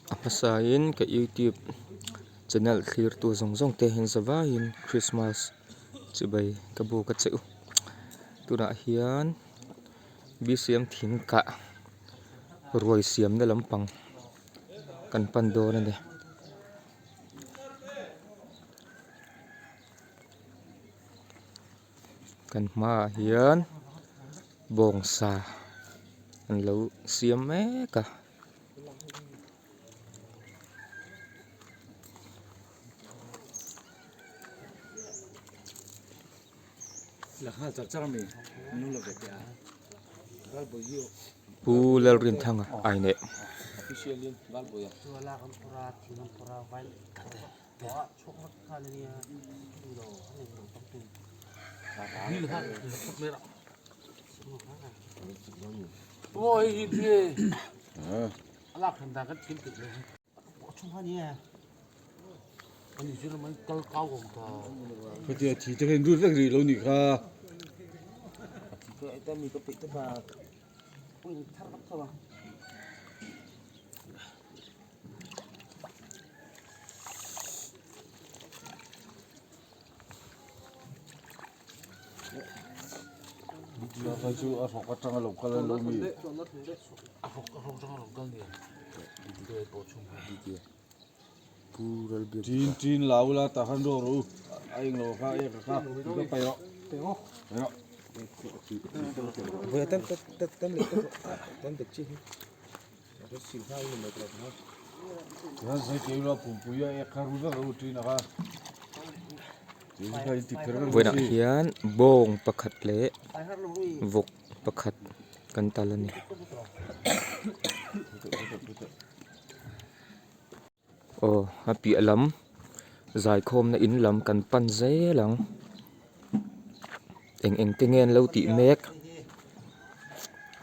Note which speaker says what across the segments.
Speaker 1: Masain ka YouTube channel clear tu zong te hin zawain Christmas chibai ka bu ka cheu tuna hian BCM thing ka ruai siam na lampang kan pan do na ne kan ma hian bong sa an lo siam me ka
Speaker 2: lakha chachar me nu la betia gal boyo
Speaker 1: pulal rin thanga ai ne
Speaker 2: officially gal boya
Speaker 3: wala kan pura tinam pura bail kate to chokmat khale ni tu do ani lo tam tu ni la khot mera oi hi phe ala khanda kan tin tik le bo chung ha ni ani jira man kal kaw gom ta
Speaker 2: betia thi te ren du vek ri lo ni kha
Speaker 3: ko eta mi ko pit ba ui thar kap thawa
Speaker 2: la kha chu a phok atang lo kala lo mi
Speaker 3: a phok jang lo gal ni de bo chung ha
Speaker 1: pural bi
Speaker 2: tin lau la ta han ro ro ai lo kha e kha ka pa yo yo
Speaker 1: vừa tân tân được chi cái xin hai mình được rồi ha
Speaker 2: ya sai ke lo pum pu ya e kha ru da ro tin kha tin kha ti kher
Speaker 1: vừa nãy hian bong pakhat le
Speaker 3: ai har lo ui
Speaker 1: vok pakhat kan talani oh happy alam zai khom na in lam kan pan zai lang eng tengen lo ti mek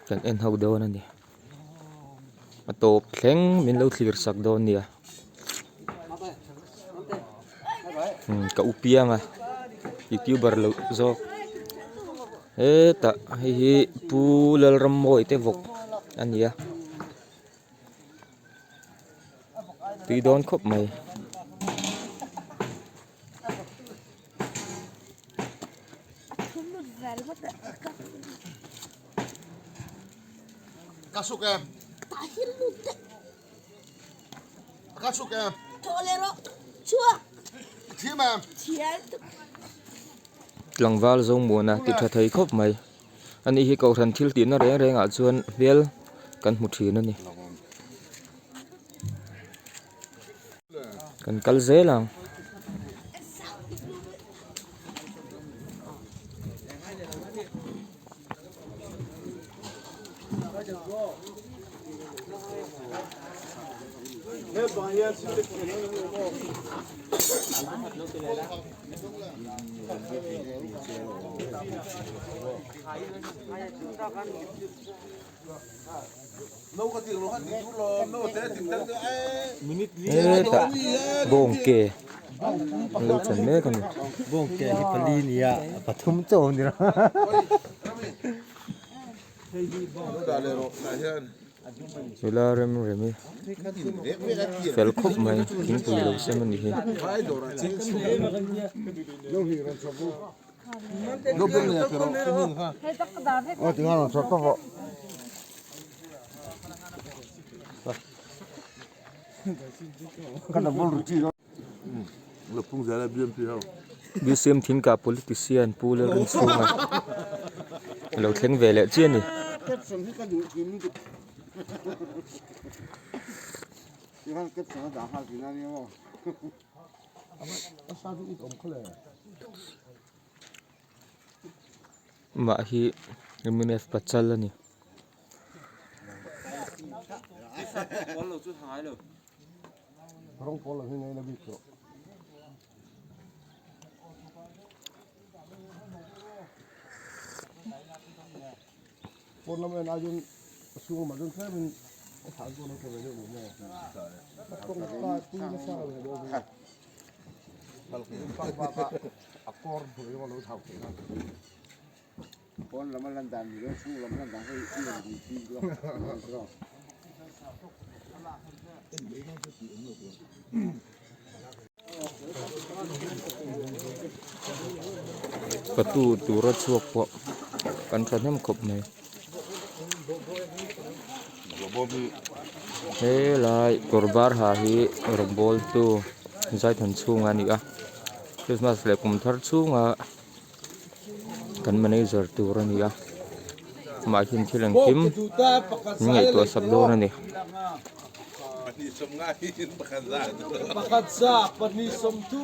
Speaker 1: kan en ho do na ni atop thleng min lo thlir sak do nia ka upianga youtuber lo zo ta hi pulal ram moi te vok ania ti don khop mai
Speaker 4: Kasuk em.
Speaker 5: Tahir lute.
Speaker 4: Kasuk em.
Speaker 5: Tolero. Chua.
Speaker 4: Thiêm em.
Speaker 5: Thiel.
Speaker 1: tlangwal zo mo na ti tha thei khop mai ani hi ko ran thil ti na reng a chuan vel kan mu thin ani kan kal zelang
Speaker 4: Nấu cái tiếng nó hát tiếng lo nấu thế tiếng tăng nữa
Speaker 1: ta bong ke lo chan me kan
Speaker 3: bong ke hi pali ni ya pathum cho ni ra
Speaker 4: Đã lên rồi, này hen.
Speaker 1: ila rem remi fel khop mai king pui lo se man ni hi
Speaker 4: Hai đồ là chính số. Nó bên này pero không ha.
Speaker 3: tiếng Anh là sao có cái nào bol ruchi đó
Speaker 4: Lập phung giá là biên phi không?
Speaker 1: bi sem thin ka politician pulal rin sunga lo thleng ve le chian ni
Speaker 3: kết sân cái gì thì mình cái hàng kết sân đã hai cái này mà sao cái ít ống khơi
Speaker 1: ma hi minef pachal ani
Speaker 3: không có là thế này là bị rồi con năm nay ai xuống mà dân thế mình thằng con nó cái này được nhỉ không có tí nó sao rồi đâu kalau kita baca akor boleh kalau tahu kita con lama landan juga xuống lama landan hay ini di sini juga
Speaker 1: ประตูรถชวกพวกกันชันให้มันครบไหมเฮ้ยลายกอร์บาร์หาฮีรบบอลตัวใจทันชูงานอีกอ่ะคริสต์มาสเล็กผมทัดชูงอ่ะกันมันไอเจอร์ตัวนี่อ่ะมาหินที่หลังคิมนี่ไงตัวสับโดนั่นนี่
Speaker 4: Panisam nga yun, bakazan.
Speaker 3: Pakadsa, panisam tu.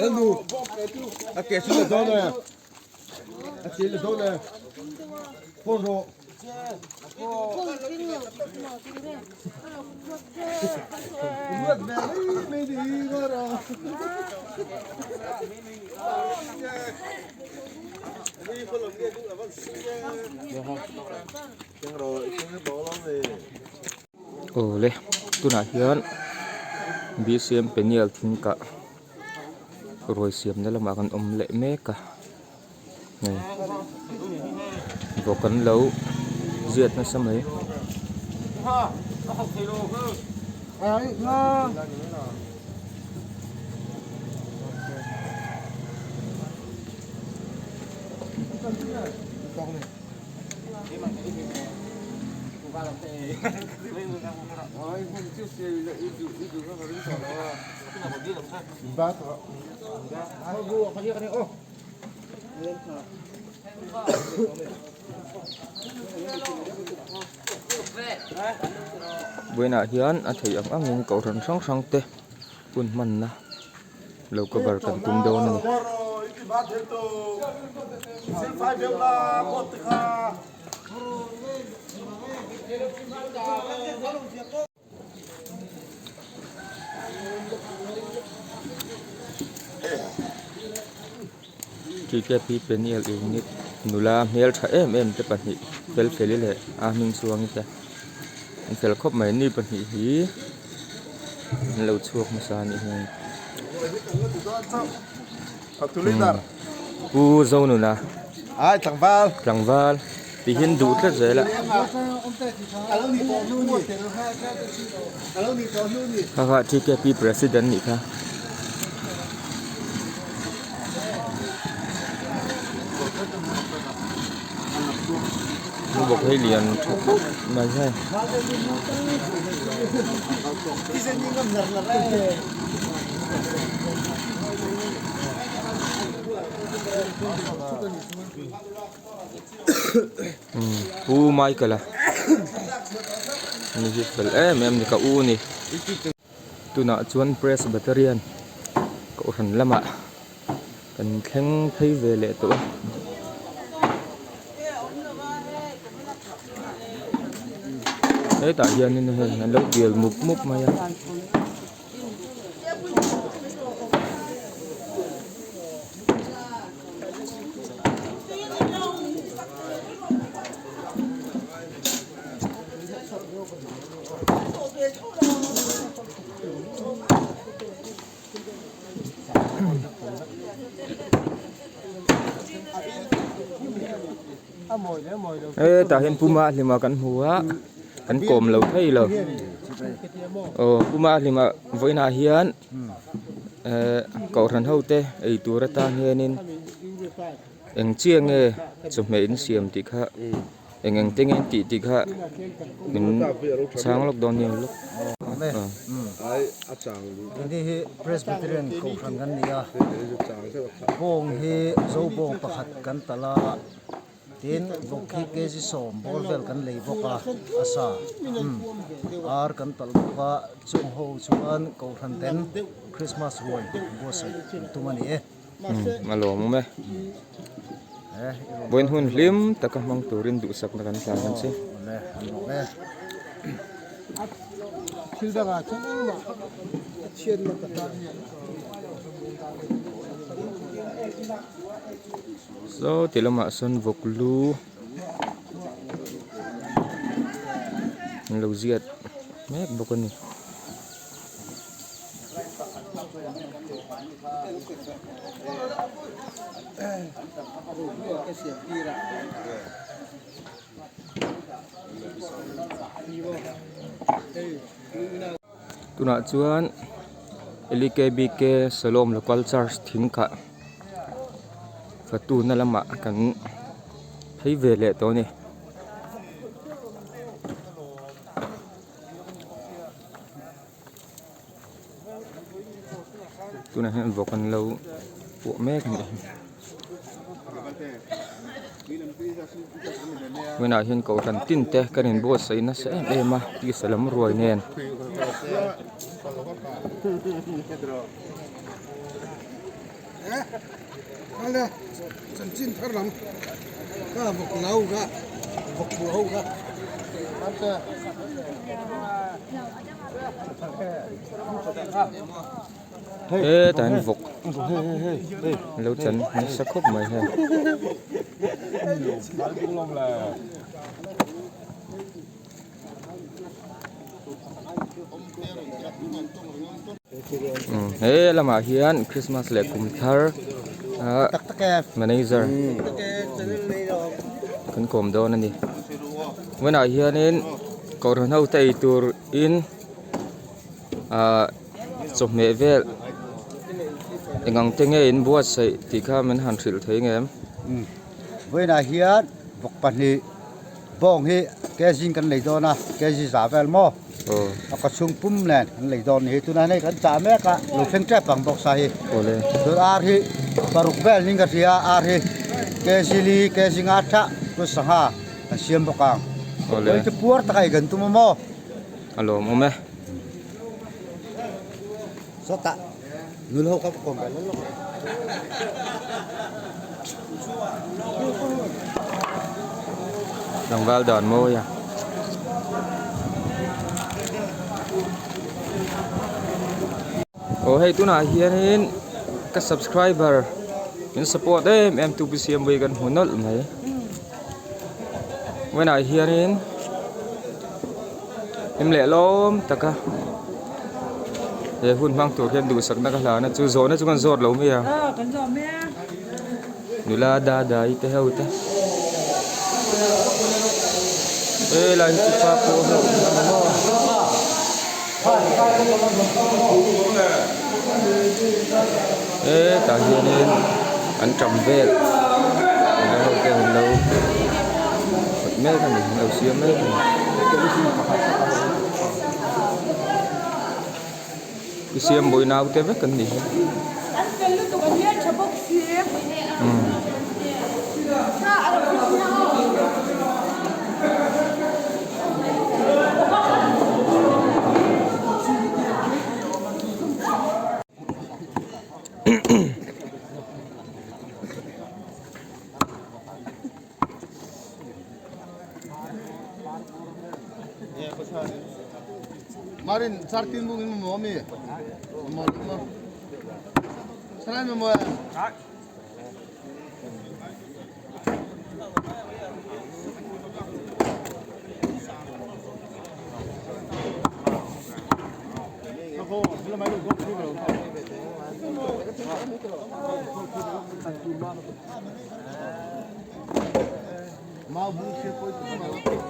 Speaker 3: Ano? Okay, sila doon na. Sila doon na. Puro. Uwag na, may diingar ah.
Speaker 1: Oleh, tu nak hian BCM penial thingka roi siam na lama kan le meka này bokan lâu diệt na samai bữa nào hiền anh thấy ông ăn cậu rắn sáng sáng tê buồn mình na lâu có bờ cần cùng đâu nè chỉ cái pi penial unit nula mel tha em te pani fel fel le a ming suang te an fel khop mai ni pani hi lo chuak ma sa ni hen u zo nu na
Speaker 3: Ai,
Speaker 1: tlang val ti hin du tla zela ha chỉ cái pi president ni kha bọc hay liền mà sao u mai cả làนี่คือemนี่ก็uนี่ตัวน่ะชวนเพรสแบตเตอรี่ก็หันละมากันแข็งไทยเวลตัวtại giờ nên là lâu việc mục mục mà tại hiện Puma thì mà cắn húa cắn cồm lâu thấy rồi Puma thì mà với na hiến cậu thằng hậu tê ấy tu ra ta nghe nên anh chia nghe chụp mấy anh xiêm thì khác anh tiếng anh tí khác mình sáng lúc đó nhiều lúc
Speaker 6: ini Presbyterian ko frangan niya bong hi zo bong pakhat kan tala tin bokhi ke ji som borvel kan lei boka asa ar kan tal boka chung ho chuan ko than ten Christmas roi bo sai tumani e
Speaker 1: malom me boin hun lim takah mang turin du sak na kan kan si
Speaker 3: 실다가 정말 치열로 갔다.
Speaker 1: so tila ma son voklu lo ziat mek bokon ni tuna chuan LKBK Salom Local Church thingka fatu na lama kan thấy về lệ to nè tụi này hiện vọcกันlâu bộ mẹ này when I hiện cầu thần tin te cái nền bùa sấy nó sẽ em mà đi sẽ lắm rồi nè
Speaker 3: Ala, sanjin tharlam, ka vok lau ka, vok buau ka.
Speaker 1: ê tại anh vọc lâu chân nó sẽ khóc mày ha ê là mà hiền Christmas lệ cùng thar manager kan kom do nani when I hiền in cầu thần hậu tây tour in chụp mẹ về ngang tiếng nghe in buat say thì khá mình hành xử thấy nghe em
Speaker 6: với là hiến vọc bản hi bong hi cái gì cần lấy đó na cái gì giá về mò có sung pum lên lấy đó này tụi này cần trả mấy cả lục phèn chấp bằng bọc sai
Speaker 1: ole
Speaker 6: tụi ar hi baruk về linh cái gì ar hi cái gì li cái gì ngắt cha tụi sang ha xiêm bọc ang
Speaker 1: ole
Speaker 6: cái puar tay gần tụi mò
Speaker 1: alo mô mẹ
Speaker 6: số tạ người hậu các con cái lớn
Speaker 1: đồng vào đòn môi à oh hey tu na hiền in các subscriber in support em tu bcm về gần hồn nốt này when I hiền in em lệ lom taka để hun mang tuổi khen đủ sắc na cả na chú gió na chú con giọt lâu mày à
Speaker 5: con giò mẹ.
Speaker 1: nụ la da ite heo ite ê là chụp pa po heo ê ta hiền nên ăn trầm về nó heo cái hồn lâu mẹ cái này lâu xíu mẹ cái xiêm bồi nào cái vết cần gì
Speaker 5: Anh cần lúc tụi con biết cho bốc xếp. Sao ăn được không nhau?
Speaker 3: Marin, sartin mungkin mau mi. Mau. Serai mau. Mau bukan kau itu malah.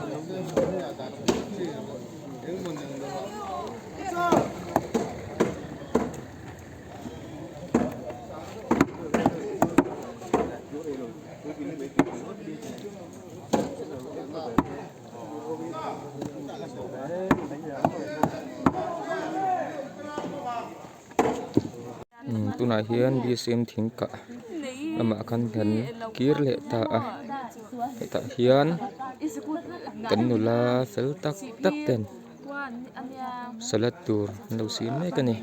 Speaker 1: tu na hiền bcm thing ka ama kan kan kir le ta a ta hiền kan nula fel tak tak ten salat tur lâu xí mấy cái này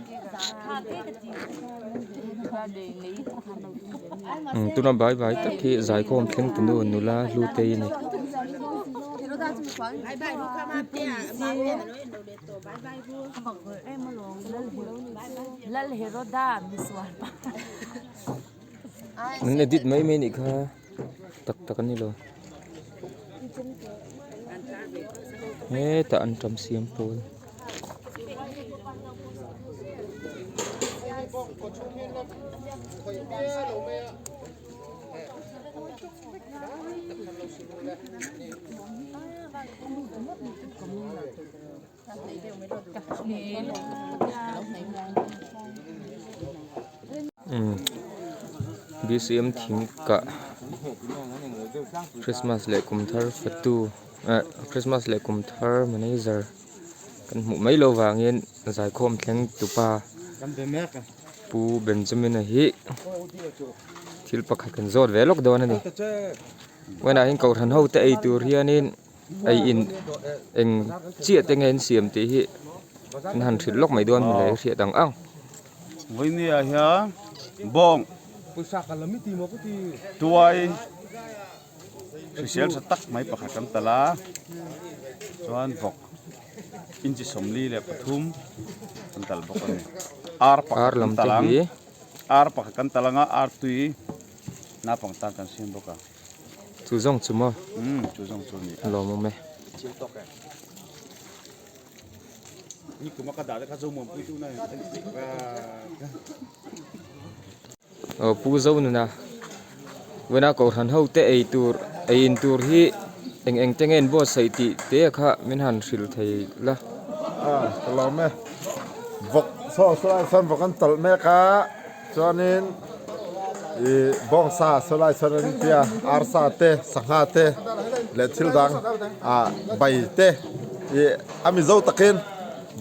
Speaker 1: tu na bai bai tak khi giải com thing tu nula lu te này
Speaker 5: Bye bye luôn các bạn nha. Bye bye luôn. Mọi người em mà luôn lal hero da miswan.
Speaker 1: mình edit mấy mấy này kha tak tak anh lo ê ta ăn trầm xiêm pol BCM thing ka Christmas le kum thar fatu Christmas le kum thar manager kan mu mai lo wangin zai khom thleng tupa pu Benjamin hi thil pakhat kan zot ve lok don ani wena hin kau than ho te ei tur hianin ei in eng chia te ngen siam te hi han thil lok mai don mi le ria dang ang
Speaker 2: với nia hiya bong tuai social sa tak mai pakhat kan tala chuan vok inchi somli le pathum kan tal bok ani ar pakhat
Speaker 1: ar lam te
Speaker 2: talang
Speaker 1: hi
Speaker 2: ar pakhat kan talanga ar tui na pang ta kan sim boka
Speaker 1: chu zong chu mo
Speaker 2: chu jong chu ni
Speaker 1: lo mo me
Speaker 2: ni kuma ka da ka zo mo pu tu na
Speaker 1: pu zo na wena kau than ho te ei tur ei in tur hi eng tengen bo sai ti te kha min han hril thei la
Speaker 3: lo me vok so lai san vok an tal me ka chuanin bong sa so lai san pia ar sa te sangha te le thil dang bai te ami zo takin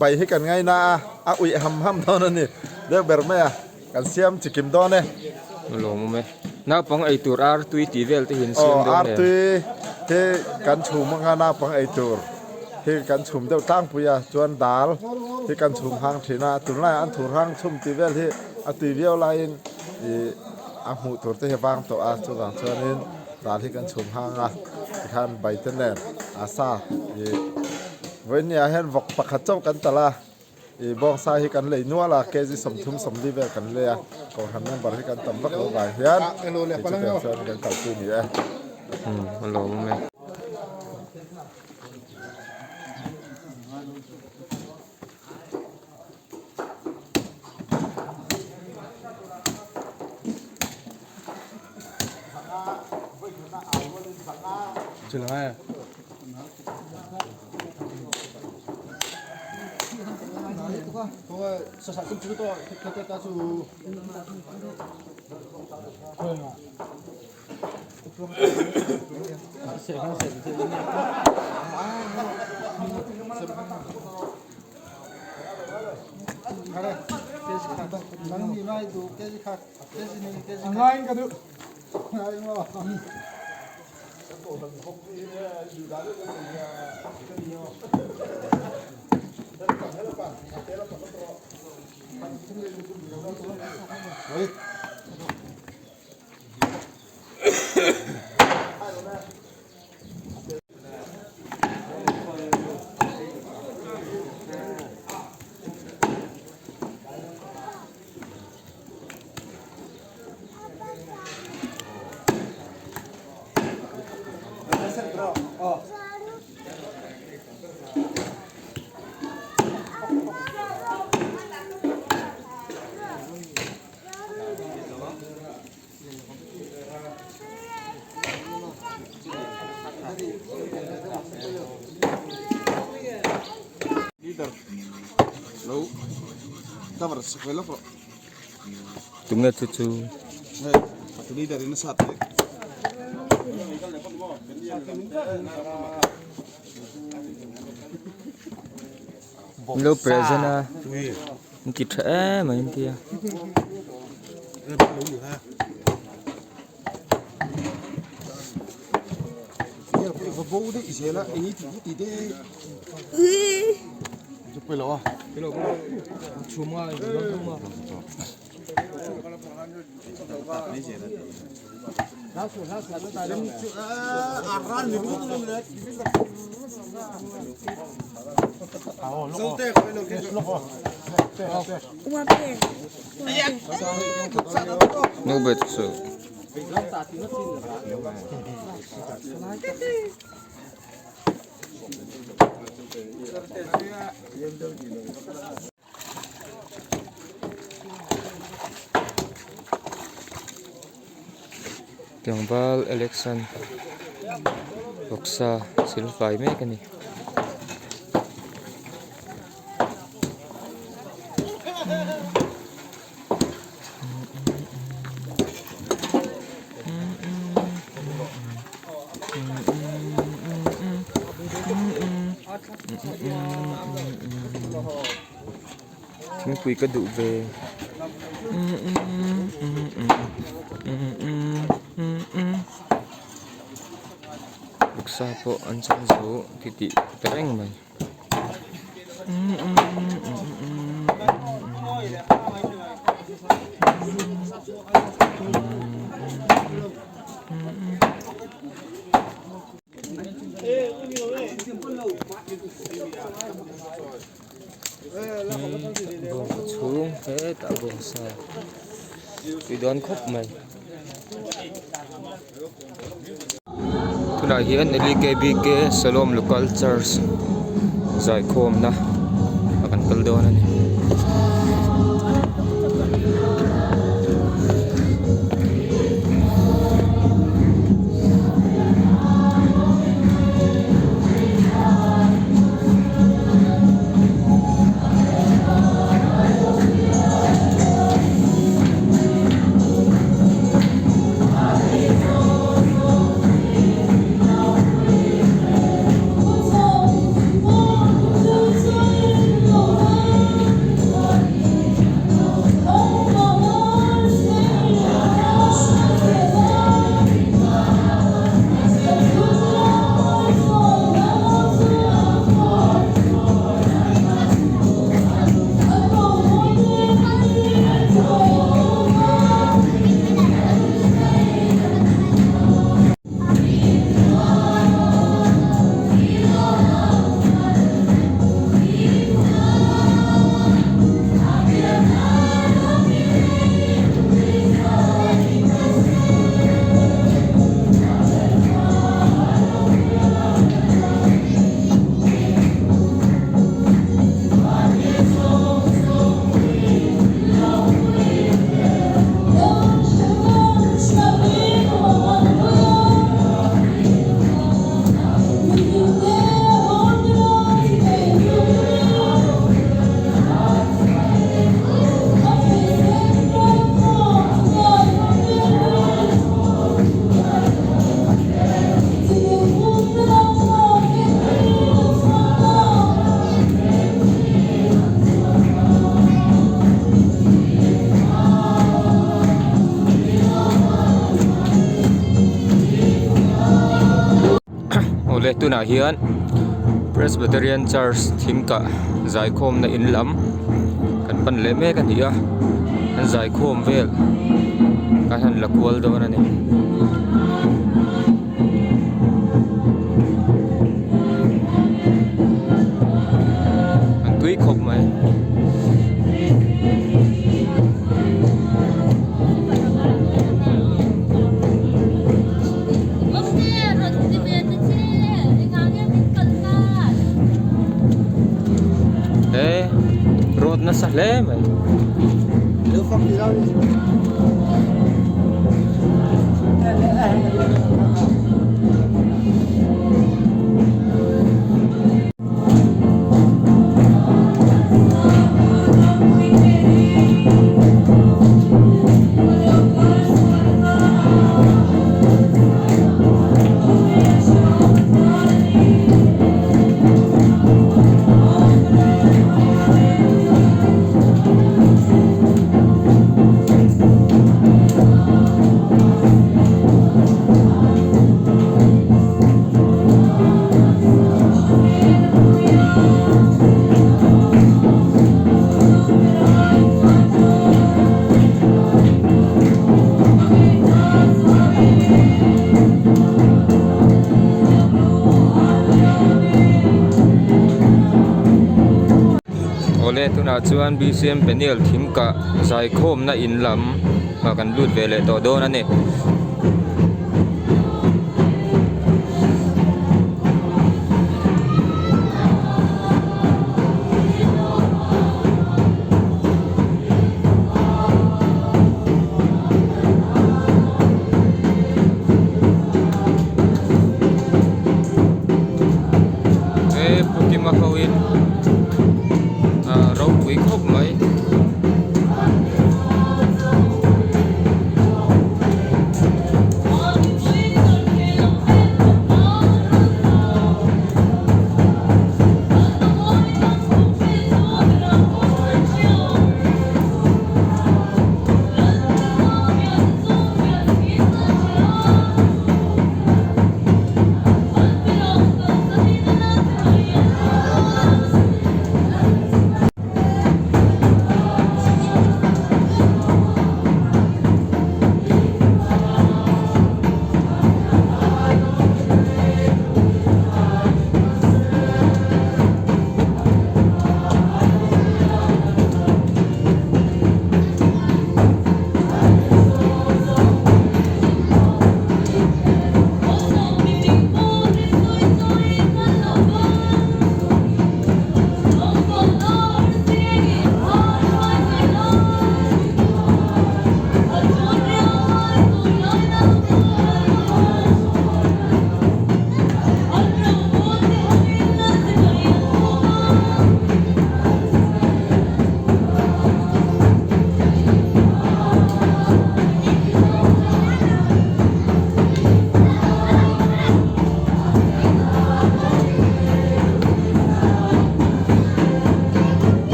Speaker 3: bai hi kan ngai na ui ham don ani de ber me kan siam chikim don ne
Speaker 1: lo mo me na pang ei tur ar tui ti vel te hin siam don
Speaker 3: ar
Speaker 1: ne
Speaker 3: tui te kan chum nga na pang ei tur hi kan chum deuh tang puya chuan dal hi kan chum hang thina tunlai an thur hang chum ti vel hi a tui viau lain a hmu tur te wang to a chuwang chuanin dal hi kan chum hang a khan bai ten len a sa với nhà hen vọc pakhat chau kan tala bong sa hi kan lei nuala keji somthum somli ve kan le a ko han number hi kan tam vak lo vai hian kan kal tu ni a
Speaker 1: lo mo me
Speaker 2: chilai
Speaker 4: Lalu, kita bersekolah kok.
Speaker 1: tunga chu chu
Speaker 4: Ini dari Nesat.
Speaker 1: lo present a ki tha ma in tia
Speaker 3: bố đấy sẽ là ý thì thế chụpไปแล้วอ่ะ
Speaker 1: chu ma lo
Speaker 3: arran ni bu tu le
Speaker 1: no bet so Tiangbal election Boksa silfai me kani thính quý cái đủ về lúc xa bộ ăn chân dấu thì tị anh mày buông xuống thế tạo buông xa thì đón khóc mày thu lại hiện LKBK Salom Local Church giải khom na akan kaldo na ni le tu na hian Presbyterian Church thim ka zai khom na in lam kan pan le me kan hi a an zai khom vel kan han la kual do na ni an tui khop mai nó sạch lé mày
Speaker 3: Nếu phong đi đâu đi le tu na chuan BCM Peniel thim ka zai khom na in lam ma kan lut ve le to do na ni puki makawin rau quý khóc mấy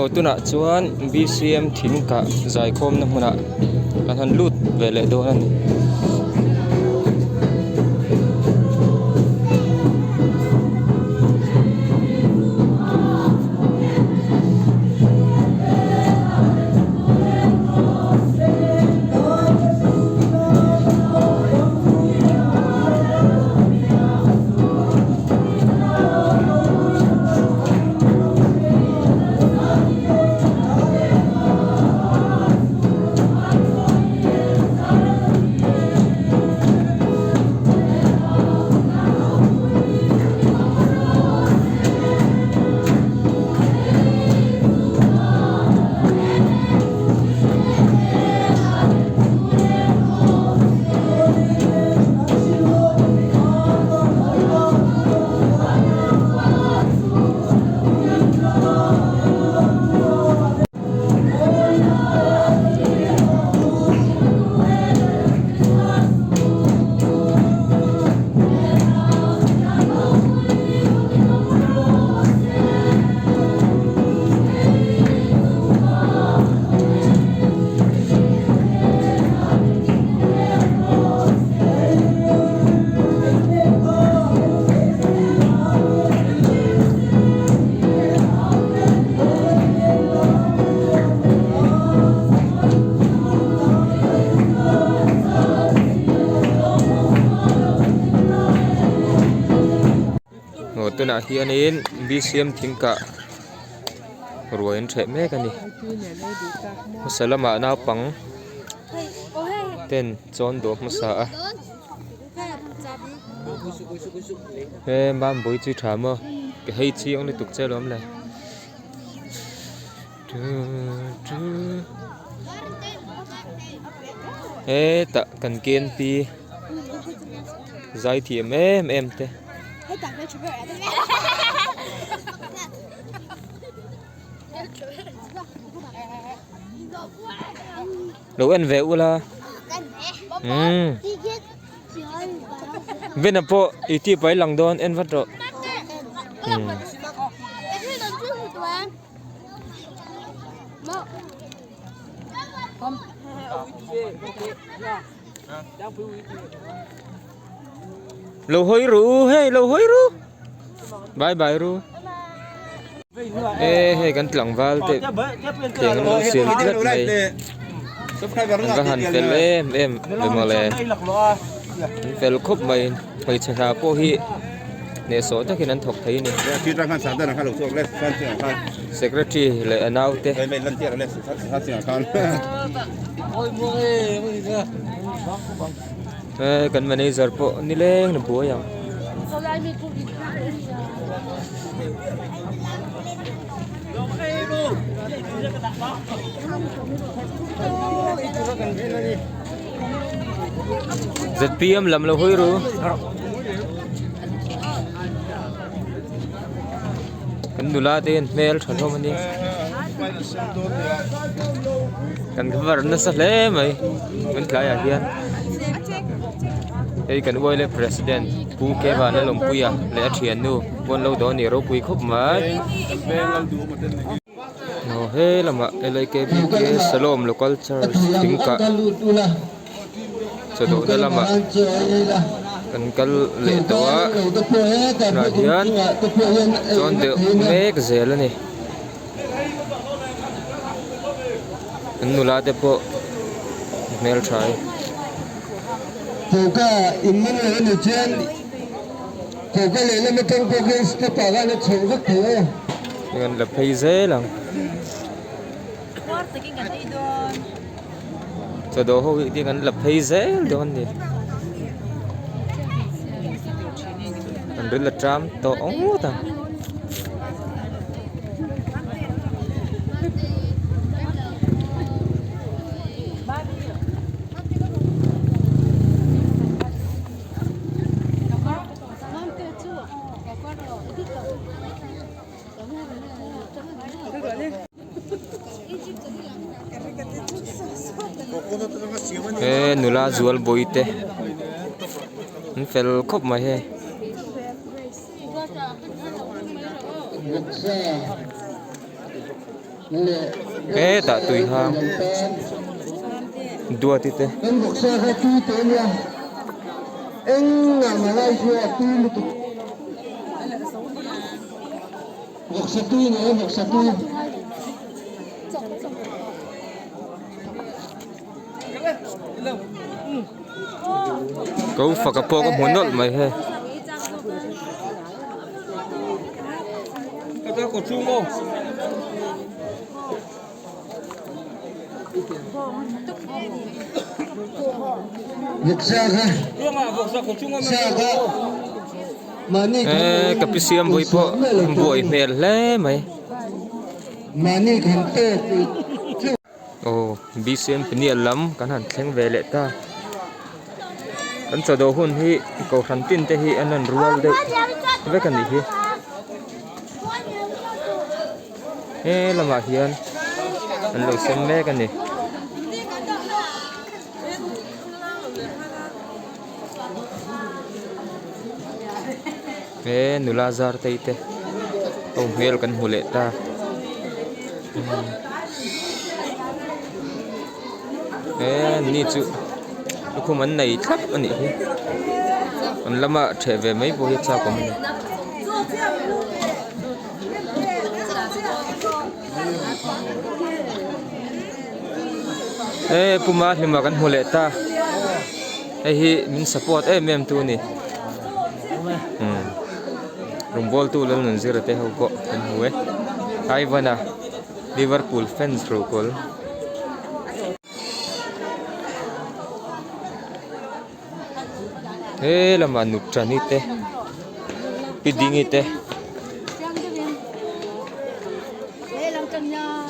Speaker 1: Ho tuna chuan BCM thing ka zai khom na hmuna kan han lut vele do ani tuna hianin BCM thing ka ruin the me ka ni salama na pang ten chon do masa a he mam boi chi thama ke hei chi ong ni tuk che lom le he ta kan ken pi zai thi em te đâu ăn về ula bên nào po iti pai lang don en vat ro lâu hoi ru hey lâu hoi ru bye bye ru hey kan tlang val te tiếng nó xiên rất này và hẳn fel em về mà lẽ fel khúc mày mày chỉ thà po hi nè số ta khiนั้นthọc thấy nè
Speaker 2: ที่ร้านสามด้านนะครับหลวงพ่อเล่นสั้นเสียงคัน
Speaker 1: secretary lại announce te
Speaker 2: ไม่เล่นเตี้ยเล่นสั้นเสียงคัน
Speaker 1: kan manager po nileng na buhay ang ZPM lam lo hoi ru kan dula tin mail thon ho mani kan cover na sa le mai kan kaya hian ei kan woi le president pu ke ba na lom puya le thian nu bon lo do ni ro pui khop mai no he lama LKB ke salom local church tingka so do da lama kan kal le to a na hian chon de mek zel ani nula te po mail try
Speaker 3: Koka iman le ni chen koka le le metong koka sta paga le chong ka ko
Speaker 1: ngan la phei ze lang so do ho ti kan la phei ze don ni kan rin la tram to ong ta nula zual boite fel khop mai he ta tui hang dua ti te
Speaker 3: Em bốc xa ra tuy tế nha. Em ngả mà lại phía tuy một tục. Bốc xa tuy nha, em bốc xa tuy.
Speaker 1: câu phật po có muốn nốt mày he cái có chung không
Speaker 3: Bốc xa ra. Xa ra. Mà ni
Speaker 1: cái pisiam vui po vui mệt lẽ mày
Speaker 3: mà ni khẩn tê thì
Speaker 1: oh pisiam penia lắm kan han thleng ve le ta kan cha do hun hi ko khan tin te hi anan rual de ve kan ni hi lama hian an lo sem me kan ni nula zar te te ông hel kan hule ta ni chu khu man nei thap ani hi an lama the ve mai bo hi cha ko man puma hima kan hule ta hi min support mem tu ni rumbol tu lal nan zira te ho ko kan huwe ai vana Liverpool fans ro kol lama nuk chani te pidingi te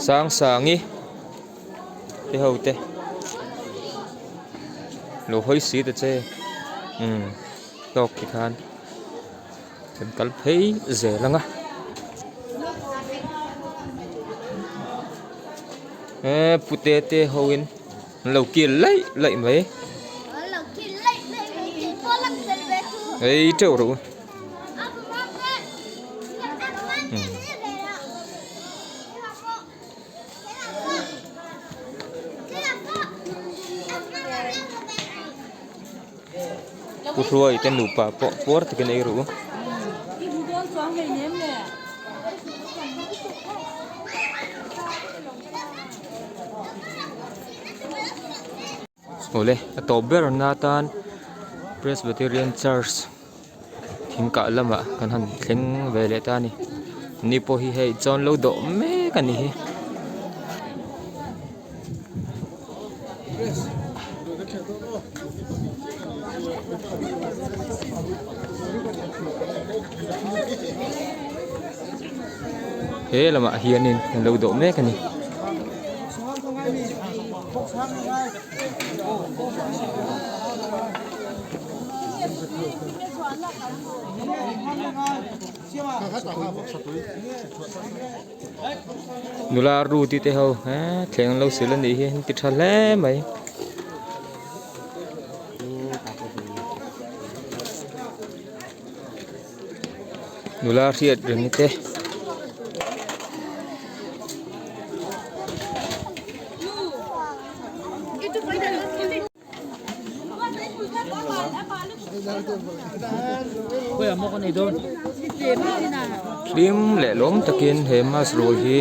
Speaker 1: sang sangi te ho te lo hoi si te che tok ki khan kan kal phei ze langa pute te hoin lo ki lai mai ei trâu rồi ruồi tên nụ pa po por thì cái này rồi ole October Nathan Presbyterian Church thing ka lama kan han thleng ve le ta ni ni po hi hei chon lo do me kan ni hi lama hianin lo do me kan ni nula ru ti te ho thleng lo sil ani hi ti thale mai nula riat ren te lim lệ lom takin he mas ro hi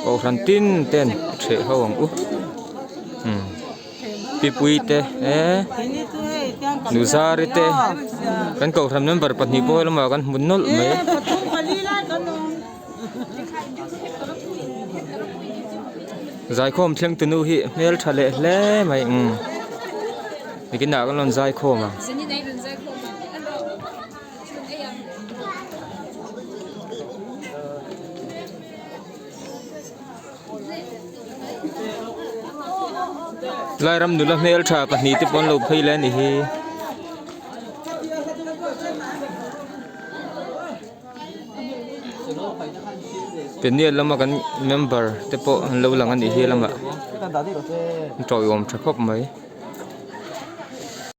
Speaker 1: o ran tin ten che hawang u pipui te nuzari te kan ko ran member patni po lama kan munnol mai zai khom thleng tunu hi mel thale hle mai nikin na kan lon zai khom à lai ram nula mel tha pahni te pon lo phei le ni hi penia lama kan member te po lo lang ani hi lama troi om thakop mai